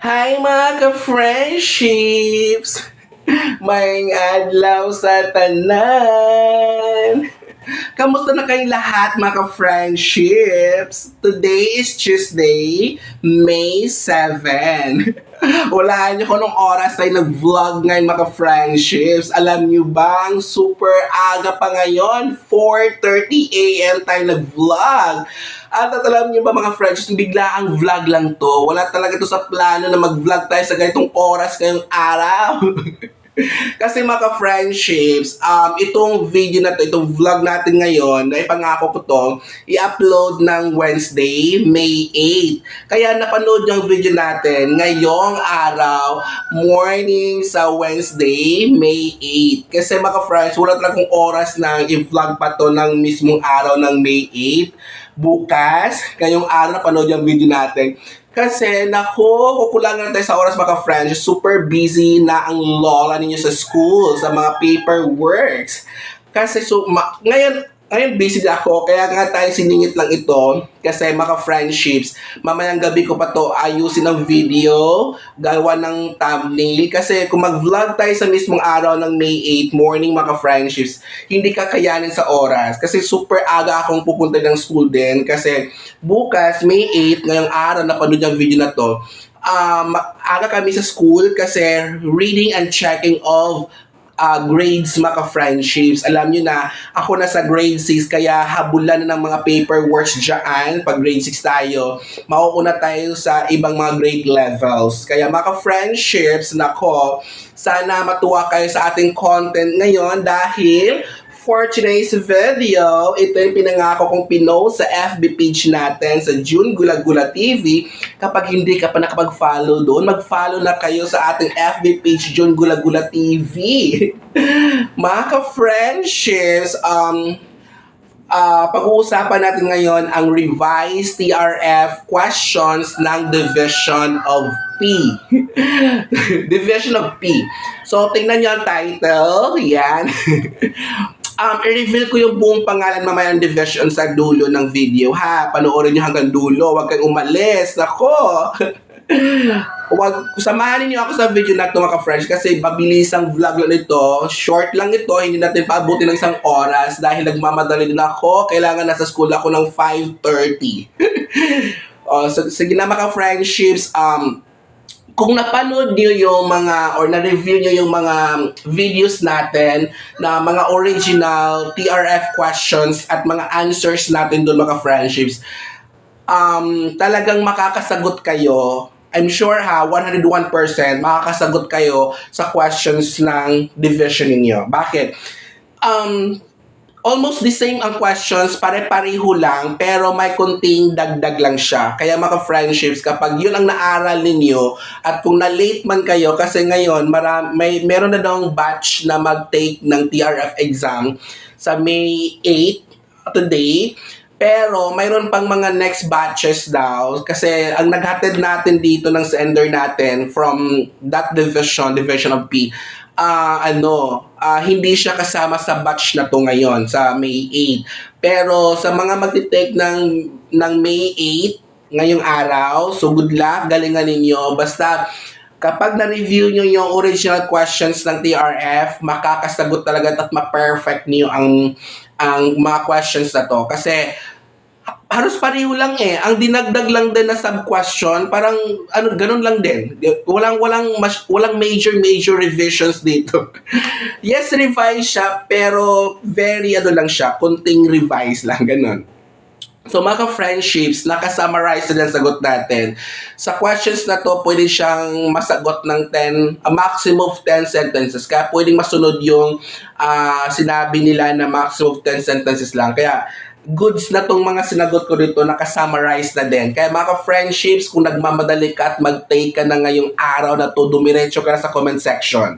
Hi mga ka-friendships! Maayong adlaw sa tanan! Kamusta na kayong lahat mga ka-friendships? Today is Tuesday, May 7. Walaan niyo kung anong oras tayo nag-vlog ngayon mga ka-friendships. Alam niyo ba, ang super aga pa ngayon, 4:30 a.m. tayo nag-vlog. At alam niyo ba mga friends, bigla ang vlog lang to. Wala talaga to sa plano na mag-vlog tayo sa ganitong oras ngayong araw. Kasi mga friendships, itong video na to, itong vlog natin ngayon, na ipangako ko to, i-upload ng Wednesday, May 8. Kaya napanood yung video natin ngayong araw, morning sa Wednesday, May 8. Kasi mga friends, wala talagang oras na i-vlog pa to ng mismong araw ng May 8. Bukas, ngayong araw na panood yung video natin. Kasi, nako, kukulangan tayo sa oras mga friends. Super busy na ang lola ninyo sa school, sa mga paperworks. Kasi, ngayon busy na ako, kaya nga tayo siningit lang ito. Kasi mga friendships, mamayang gabi ko pa to ayusin ang video, gawa ng thumbnail. Kasi kung mag-vlog tayo sa mismong araw ng May 8 morning mga friendships, hindi kakayanin sa oras. Kasi super aga akong pupunta ng school din. Kasi bukas, May 8, ngayong araw na panood yung video na to, aga kami sa school kasi reading and checking of grades mga friendships. Alam nyo na, ako na sa grade 6, kaya habulan na ng mga paperworks dyan. Pag grade 6 tayo, mauuna tayo sa ibang mga grade levels. Kaya mga friendships, nako, sana matuwa kayo sa ating content ngayon dahil for today's video, ito yung pinangako kong pinost sa FB page natin sa June Gula-Gula TV. Kapag hindi ka pa nakapag-follow doon, mag-follow na kayo sa ating FB page June Gula-Gula TV. Mga ka-friendships, pag-uusapan natin ngayon ang revised TRF questions ng Division of P. Division of P. So, tingnan nyo ang title. Yan. I-reveal ko yung buong pangalan mamaya ng division sa dulo ng video, ha? Panoorin nyo hanggang dulo. Huwag kang umalis. Nako! Samahan niyo ako sa video na ito mga friends kasi mabilis ang vlog lang ito. Short lang ito. Hindi natin paabuti ng isang oras dahil nagmamadali din ako. Kailangan nasa school ako ng 5:30. Sige na mga friendships. Kung napanood niyo yung mga or na-review niyo yung mga videos natin na mga original TRF questions at mga answers natin doon mga friendships, talagang makakasagot kayo. I'm sure 101% makakasagot kayo sa questions ng division ninyo. Bakit? Almost the same ang questions, pare-pareho lang, pero may konting dagdag lang siya. Kaya mga friendships, kapag yun ang naaral ninyo, at kung na-late man kayo, kasi ngayon, meron na daw batch na mag-take ng TRF exam sa May 8, today, pero mayroon pang mga next batches daw, kasi ang naghatid natin dito ng sender natin from that division of P, hindi siya kasama sa batch na to ngayon sa May 8. Pero sa mga magti-take ng May 8 ngayong araw, so good luck, galingan ninyo. Basta kapag na-review nyo yung original questions ng TRF, makakasagot talaga at ma-perfect niyo ang mga questions na to. Kasi halos pareho lang eh. Ang dinagdag lang din na sub-question, parang ganun lang din. Walang major revisions dito. Yes, revise siya, pero very lang siya, kunting revise lang, ganun. So mga friendships, nakasummarize na ang sagot natin. Sa questions na to, pwede siyang masagot ng a maximum of 10 sentences. Kaya pwedeng masunod yung sinabi nila na maximum of 10 sentences lang. Kaya goods na tong mga sinagot ko dito, nakasummarize na din. Kaya mga friendships, kung nagmamadali ka at mag-take ka na ngayong araw na to, dumiretso ka na sa comment section.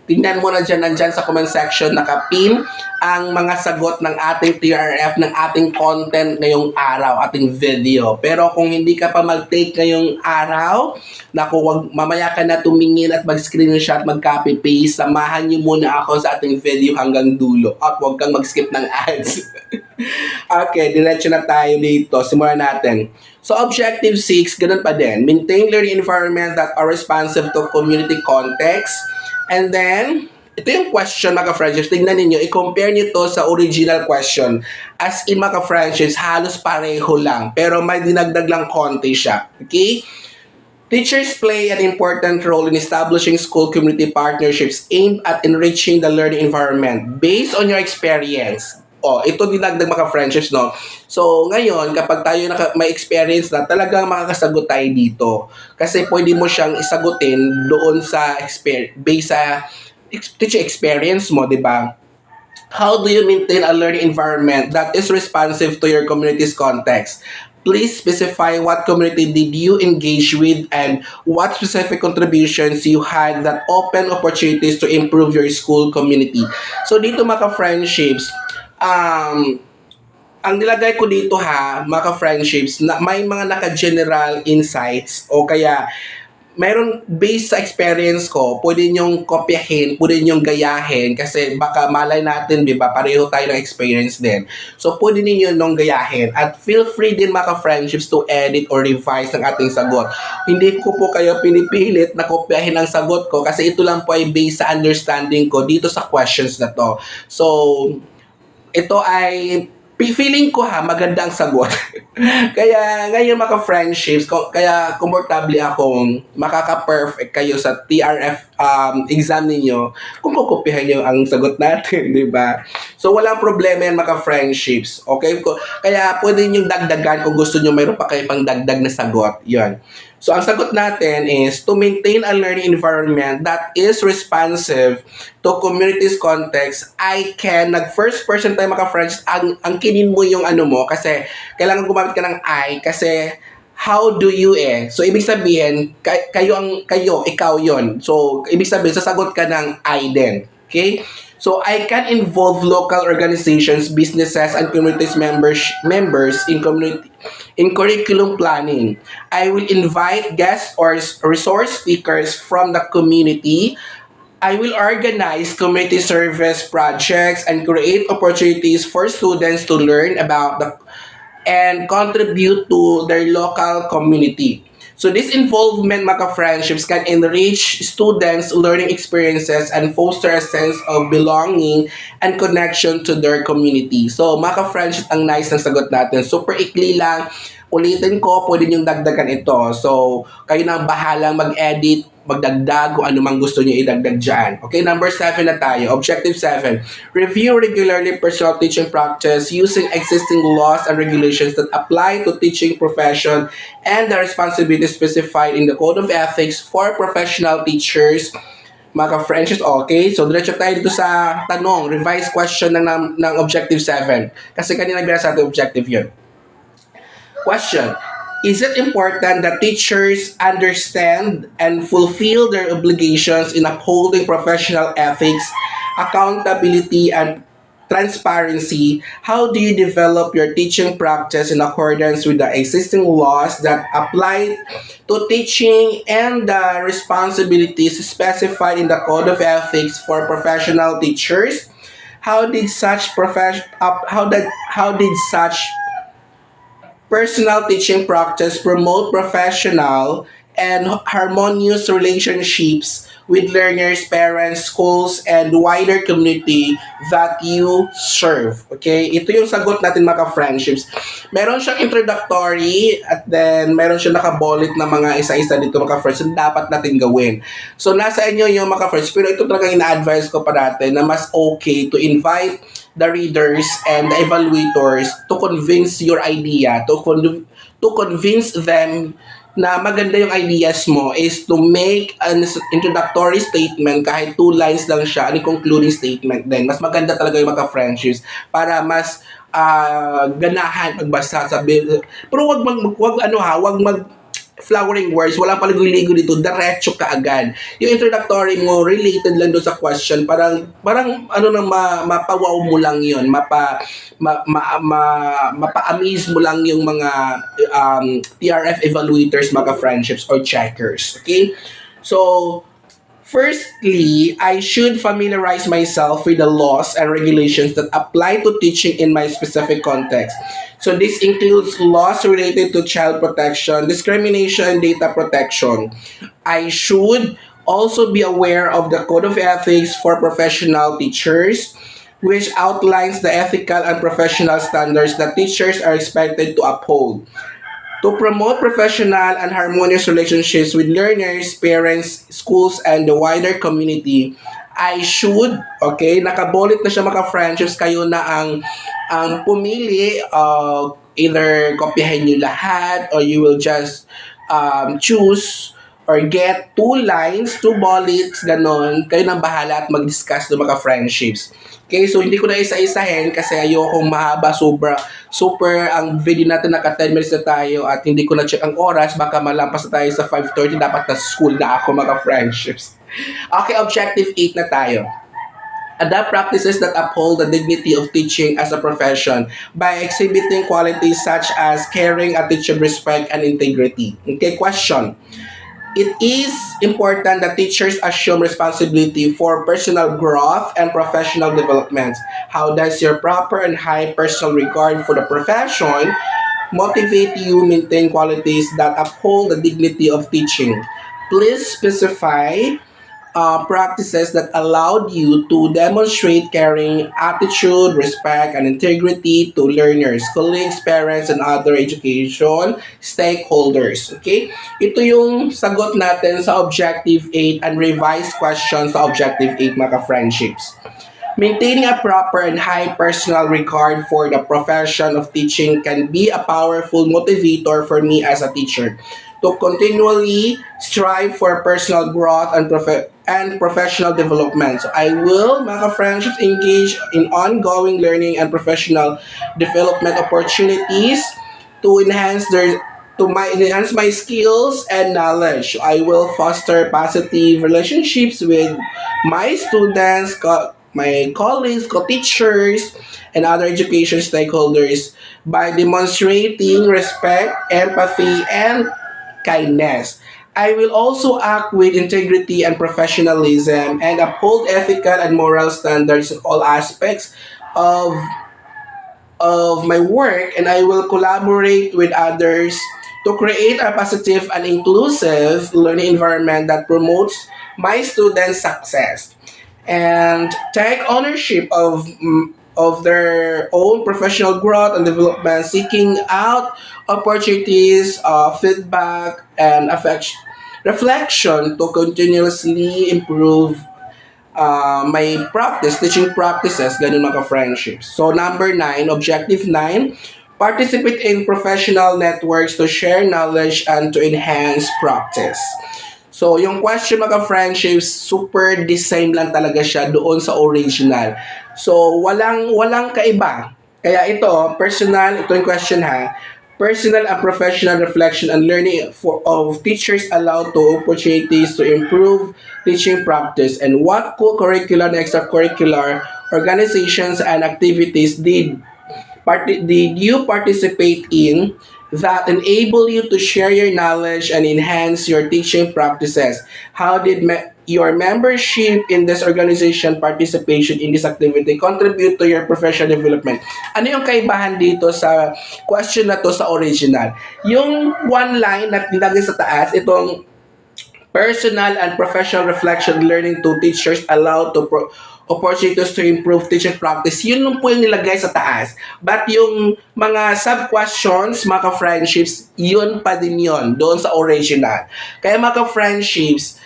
Tingnan mo na dyan, nandyan sa comment section, nakapin ang mga sagot ng ating TRF, ng ating content ngayong araw, ating video. Pero kung hindi ka pa mag-take ngayong araw, naku, mamaya ka na tumingin at mag-screenshot, mag-copy-paste, samahan niyo muna ako sa ating video hanggang dulo. At huwag kang mag-skip ng ads. Okay, diretso na tayo dito. Simulan natin. So, Objective 6, ganun pa din. Maintain learning environment that are responsive to community context. And then, ito yung question, mga friendships. Tingnan ninyo, i-compare nyo to sa original question. As in, mga friendships, halos pareho lang. Pero may dinagdag lang konti siya. Okay? Teachers play an important role in establishing school-community partnerships aimed at enriching the learning environment based on your experience. Ito dinagdag mga friendships, no? So, ngayon, kapag tayo may experience na, talagang makakasagot tayo dito. Kasi pwede mo siyang isagutin doon sa based sa teaching experience mo, di ba? How do you maintain a learning environment that is responsive to your community's context? Please specify what community did you engage with and what specific contributions you had that open opportunities to improve your school community. So dito mga friendships, ang nilagay ko dito mga friendships, na may mga naka-general insights o kaya mayroon based sa experience ko, pwede nyong kopyahin, pwede nyong gayahin kasi baka malay natin, di ba, pareho tayo ng experience din. So, pwede ninyo nung gayahin at feel free din mga friendships to edit or revise ng ating sagot. Hindi ko po kayo pinipilit na kopyahin ang sagot ko kasi ito lang po ay based sa understanding ko dito sa questions na to. So, ito ay feeling ko maganda ang sagot. Kaya ngayon mga friendships, kaya komportable akong makaka-perfect kayo sa TRF exam ninyo kung kukupihan nyo ang sagot natin, di ba? So walang problema yan mga friendships. Okay? Kaya pwede nyo dagdagan kung gusto nyo mayroon pa kayo pang dagdag na sagot. Yan. So, ang sagot natin is to maintain a learning environment that is responsive to community's context. Nag-first person tayo mga friends, ang kinin mo yung ano mo kasi kailangan gumamit ka ng I kasi how do you So, ibig sabihin, ikaw yon. So, ibig sabihin, sasagot ka ng I din. Okay? So, I can involve local organizations, businesses, and communities members in curriculum planning. I will invite guests or resource speakers from the community. I will organize community service projects and create opportunities for students to learn about and contribute to their local community. So this involvement, mga friendships, can enrich students' learning experiences and foster a sense of belonging and connection to their community. So mga friendships, ang nice ng sagot natin. Super ikli lang. Ulitin ko, pwede niyong dagdagan ito. So kayo na bahalang mag-edit, magdagdag kung ano mang gusto niyo idagdag dyan. Okay, number 7 na tayo. Objective 7. Review regularly personal teaching practice using existing laws and regulations that apply to teaching profession and the responsibilities specified in the Code of Ethics for professional teachers. Mga friendships, okay? So, diretso tayo dito sa tanong, revised question ng Objective 7. Kasi kanina binasa natin Objective yun. Question. Is it important that teachers understand and fulfill their obligations in upholding professional ethics, accountability, and transparency? How do you develop your teaching practice in accordance with the existing laws that apply to teaching and the responsibilities specified in the Code of Ethics for professional teachers? How did such personal teaching practice promote professional and harmonious relationships with learners, parents, schools, and wider community that you serve? Okay? Ito yung sagot natin mga friendships. Meron siyang introductory at then meron siyang nakabolit na mga isa-isa dito mga friends na dapat natin gawin. So, nasa inyo yung mga friends. Pero ito talaga ina-advise ko pa natin na mas okay to invite the readers and the evaluators to convince your idea, to convince them na maganda yung ideas mo is to make an introductory statement kahit 2 lines lang siya, and concluding statement din. Mas maganda talaga yung mga friendships para mas ganahan pagbasa sa bill. Pero wag flowering words, walang paligoy-ligoy dito, diretso ka agad. Yung introductory mo, related lang doon sa question, parang ano nang mapawaw mo lang yun, mapa-amaze mo lang yung mga TRF evaluators, mga friendships, or checkers. Okay? So, firstly, I should familiarize myself with the laws and regulations that apply to teaching in my specific context. So this includes laws related to child protection, discrimination, and data protection. I should also be aware of the Code of Ethics for Professional Teachers, which outlines the ethical and professional standards that teachers are expected to uphold. To promote professional and harmonious relationships with learners, parents, schools, and the wider community, I should, okay, nakabolit na siya mga friendships, kayo na ang pumili, either kopyahin nyo lahat or you will just choose or get 2 lines, 2 bullets, ganon. Kayo nang bahala at mag-discuss ng mga friendships. Okay, so hindi ko na isa-isahin kasi ayokong mahaba, super ang video natin, naka 10 minutes na tayo at hindi ko na check ang oras, baka malampas na tayo sa 5:30, dapat na school na ako mga friendships. Okay, objective 8 na tayo. Adopt practices that uphold the dignity of teaching as a profession by exhibiting qualities such as caring, attitude, respect, and integrity. Okay, question. It is important that teachers assume responsibility for personal growth and professional development. How does your proper and high personal regard for the profession motivate you maintain qualities that uphold the dignity of teaching? Please specify practices that allowed you to demonstrate caring attitude, respect, and integrity to learners, colleagues, parents, and other education stakeholders. Okay? Ito yung sagot natin sa Objective 8 and revised questions sa Objective 8, mga friendships. Maintaining a proper and high personal regard for the profession of teaching can be a powerful motivator for me as a teacher to continually strive for personal growth and professional development. So I will, mga friendships, engage in ongoing learning and professional development opportunities to enhance my skills and knowledge. I will foster positive relationships with my students, my colleagues, co-teachers, and other education stakeholders by demonstrating respect, empathy, and kindness. I will also act with integrity and professionalism and uphold ethical and moral standards in all aspects of my work, and I will collaborate with others to create a positive and inclusive learning environment that promotes my students' success and take ownership of their own professional growth and development, seeking out opportunities, feedback, and reflection to continuously improve my teaching practices, ganun mga friendships. So number 9, objective 9, participate in professional networks to share knowledge and to enhance practice. So, yung question mga friendships, super the same lang talaga siya doon sa original. So, walang kaiba. Kaya ito, ito yung question ha. Personal and professional reflection and learning of teachers allowed to opportunities to improve teaching practice, and what co-curricular and extracurricular organizations and activities did you participate in that enable you to share your knowledge and enhance your teaching practices? How did your membership in this organization, participation in this activity contribute to your professional development? Ano yung kaibahan dito sa question na to sa original? Yung 1 line na nilagay sa taas, itong personal and professional reflection learning to teachers allowed to opportunities to improve teaching practice, yun lang po yung nilagay sa taas. But yung mga sub-questions, mga friendships, yun pa din yun, doon sa original. Kaya mga friendships,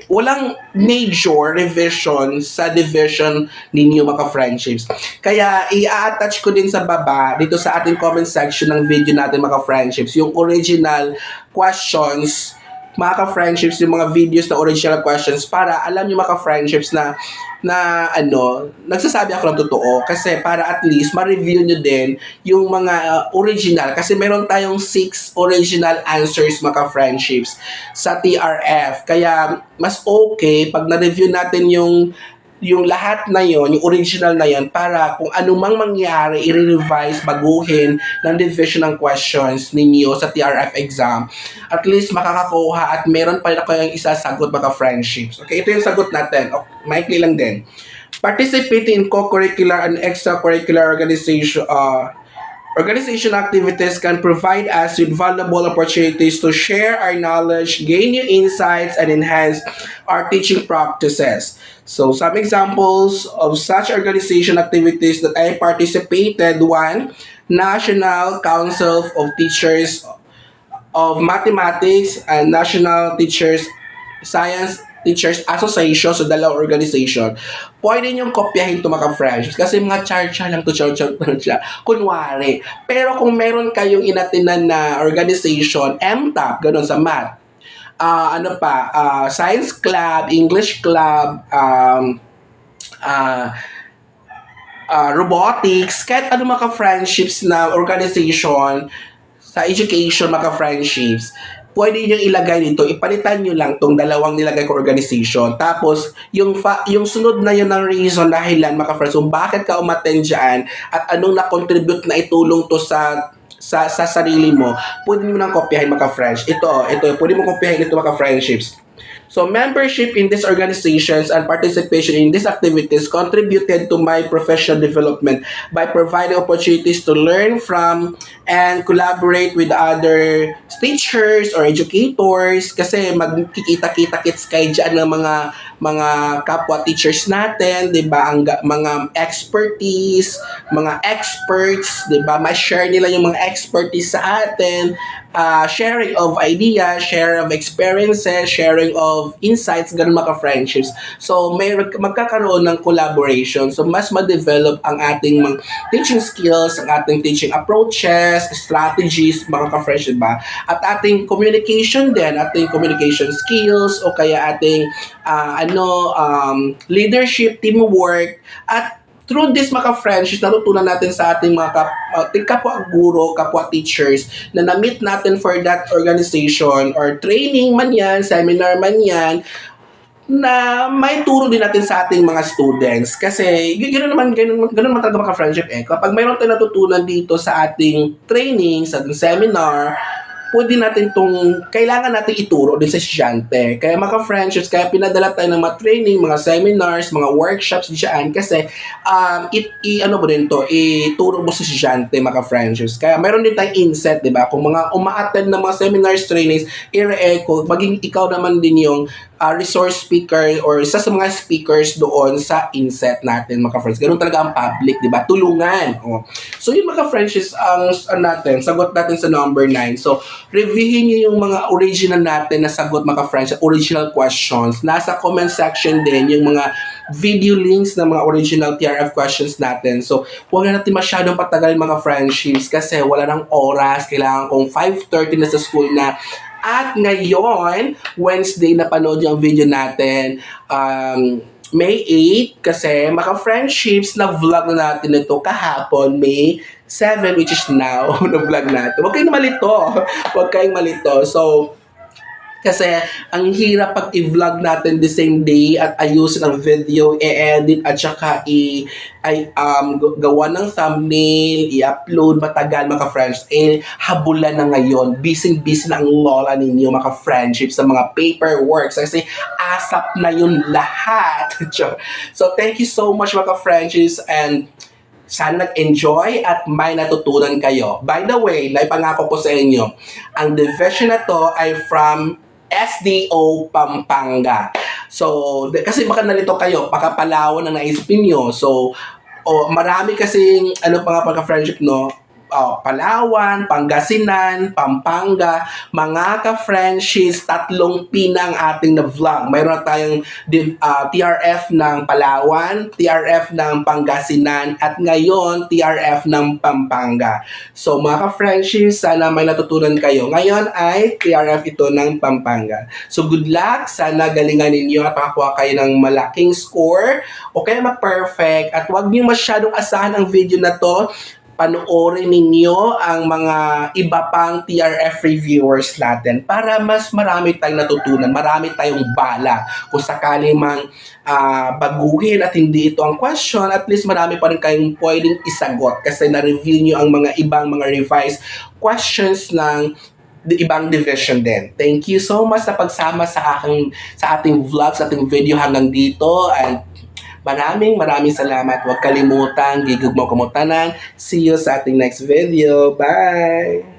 walang major revision sa division ninyo mga friendships. Kaya i-attach ko din sa baba, dito sa ating comment section ng video natin mga friendships, yung original questions mga ka-friendships, yung mga videos na original questions para alam yung mga ka-friendships na nagsasabi ako ng totoo kasi para at least ma-review nyo din yung mga original kasi meron tayong 6 original answers mga friendships sa TRF. Kaya mas okay pag na-review natin yung lahat na yon, yung original na yon para kung anumang mangyari, i-revise, baguhin ng division ng questions ninyo sa TRF exam. At least makakakuha at meron pa rin kayong isasagot mga friendships. Okay, ito yung sagot natin. Okay, maikli lang din. Participating in co-curricular and extracurricular organization activities can provide us with valuable opportunities to share our knowledge, gain new insights, and enhance our teaching practices. So, some examples of such organization activities that I participated: one, National Council of Teachers of Mathematics and National Teachers Science Teachers Association, so dalawang organization. Pwede niyong kopyahin ito mga friends kasi mga char-char lang to, char-char lang siya. Kunwari. Pero kung meron kayong inatinan na organization, MTAP, ganun sa math. Science club, English club, robotics, kahit ano mga friendships na organization sa education mga friendships, pwede nyo ilagay dito, ipalitan nyo lang tong dalawang nilagay ko organization. Tapos, yung sunod na yun ng reason, dahilan, mga friends, kung bakit ka umattend dyan at anong na-contribute na itulong to sa sarili mo, pwede mo nang kopyahin mga friends. Ito, pwede mo kopyahin ito mga friendships. So, membership in these organizations and participation in these activities contributed to my professional development by providing opportunities to learn from and collaborate with other teachers or educators kasi magkikita-kita-kits kayo dyan ng mga kapwa teachers natin, 'di ba? Ang mga expertise, mga experts, 'di ba? Ma-share nila yung mga expertise sa atin, sharing of ideas, sharing of experiences, sharing of insights, ganun mga friendships. So, magkakaroon ng collaboration. So, mas ma-develop ang ating mga teaching skills, ang ating teaching approaches, strategies, mga ka-friendship ba? At ating communication din, ating communication skills, o kaya ating leadership, teamwork, at through this mga friendships, natutunan natin sa ating mga kapwa guro, kapwa teachers na na-meet natin for that organization or training man yan, seminar man yan, na may turo din natin sa ating mga students. Kasi ganoon naman talaga mga friendship Kapag mayroon tayong natutunan dito sa ating training, sa ating seminar, pwede natin kailangan natin ituro din sa estudyante. Kaya mga friendships, kaya pinadala tayo ng mga training, mga seminars, mga workshops diyan kasi ituro mo sa estudyante mga friendships. Kaya meron din tayong inset, di ba? Kung mga uma-attend ng mga seminars, trainings, i-re-echo, maging ikaw naman din yung resource speaker or isa sa mga speakers doon sa inset natin mga friends. Ganun talaga ang public, di ba? Tulungan. Oh. So yun mga friendships ang sagot natin sa number 9. So reviewin niyo yung mga original natin na sagot mga friends, original questions. Nasa comment section din yung mga video links ng mga original TRF questions natin. So, huwag na natin masyadong patagalin mga friendships kasi wala nang oras. Kailangan kong 5:30 na sa school na. At ngayon, Wednesday, napanood yung video natin, May 8, kasi mga friendships na vlog na natin ito kahapon, May 7, which is now, na vlog natin. Huwag kayong malito. So, kasi ang hirap pag i-vlog natin the same day at ayusin ang video, i-edit at saka gawa ng thumbnail, i-upload, matagal mga friends. Habulan na ngayon. Busy na ang lola ninyo mga friendships sa mga paperwork kasi asap na yun lahat. So thank you so much mga friendships and sana nag-enjoy at may natutunan kayo. By the way, naipangako ko sa inyo, ang division na to ay from SDO Pampanga. So, kasi baka nalito kayo, baka Palawan ang naisipin nyo. So, marami kasing, pagka-friendship, no? Palawan, Pangasinan, Pampanga, mga ka-Frenchies, 3 ang ating na vlog. Mayroon tayong TRF ng Palawan, TRF ng Pangasinan, at ngayon TRF ng Pampanga. So mga ka-Frenchies, sana may natutunan kayo. Ngayon ay TRF ito ng Pampanga. So good luck, sana galingan ninyo at makakuha kayo ng malaking score o kaya ma-perfect, at huwag niyo masyadong asahan ang video na to. Panoorin ninyo ang mga iba pang TRF reviewers natin para mas marami tayong natutunan, marami tayong bala. Kung sakali mang baguhin at hindi ito ang question, at least marami pa rin kayong pwedeng isagot kasi na-review nyo ang mga ibang mga revised questions ng ibang division din. Thank you so much sa pagsama sa ating vlog, sa ating video hanggang dito, and maraming salamat. Huwag kalimutan, gigugmaw kamutanan. See you sa ating next video. Bye!